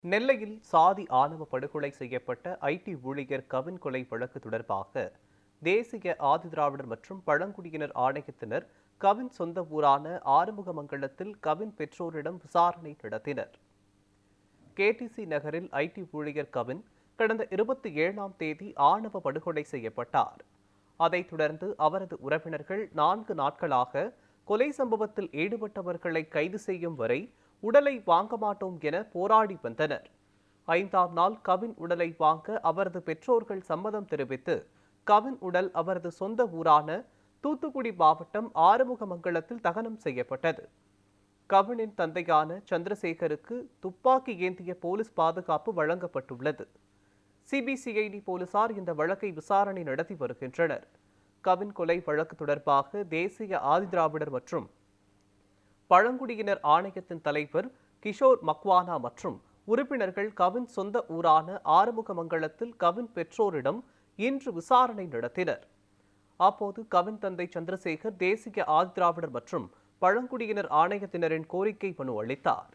நெல்லையில் சாதி ஆணவ படுகொலை செய்யப்பட்ட ஐடி ஊழியர் கவின் கொலை வழக்கு தொடர்பாக தேசிய ஆதிதிராவிடர் மற்றும் பழங்குடியினர் ஆணையத்தினர் கவின் சொந்த ஊரான ஆறுமுகமங்கலத்தில் கவின் பெற்றோரிடம் விசாரணை நடத்தினர். கேடிசி நகரில் ஐடி ஊழியர் கவின் கடந்த 27ஆம் தேதி ஆணவ படுகொலை செய்யப்பட்டார். அதைத் தொடர்ந்து அவரது உறவினர்கள் 4 நாட்களாக கொலை சம்பவத்தில் ஈடுபட்டவர்களை கைது செய்யும் வரை உடலை வாங்க மாட்டோம் என போராடி வந்தனர். 5ஆம் நாள் கவின் உடலை வாங்க அவரது பெற்றோர்கள் சம்மதம் தெரிவித்து கவின் உடல் அவரது சொந்த ஊரான தூத்துக்குடி மாவட்டம் ஆறுமுகமங்கலத்தில் தகனம் செய்யப்பட்டது. கவினின் தந்தையான சந்திரசேகருக்கு துப்பாக்கி ஏந்திய போலீஸ் பாதுகாப்பு வழங்கப்பட்டுள்ளது. சிபிசிஐடி போலீசார் இந்த வழக்கை விசாரணை நடத்தி வருகின்றனர். கவின் கொலை வழக்கு தொடர்பாக தேசிய ஆதிதிராவிடர் மற்றும் பழங்குடியினர் ஆணையத்தின் தலைவர் கிஷோர் மக்வானா மற்றும் உறுப்பினர்கள் கவின் சொந்த ஊரான ஆறுமுகமங்கலத்தில் கவின் பெற்றோரிடம் இன்று விசாரணை நடத்தினர். அப்போது கவின் தந்தை சந்திரசேகர் தேசிய ஆதிதிராவிடர் மற்றும் பழங்குடியினர் ஆணையத்தினரின் கோரிக்கை மனு அளித்தார்.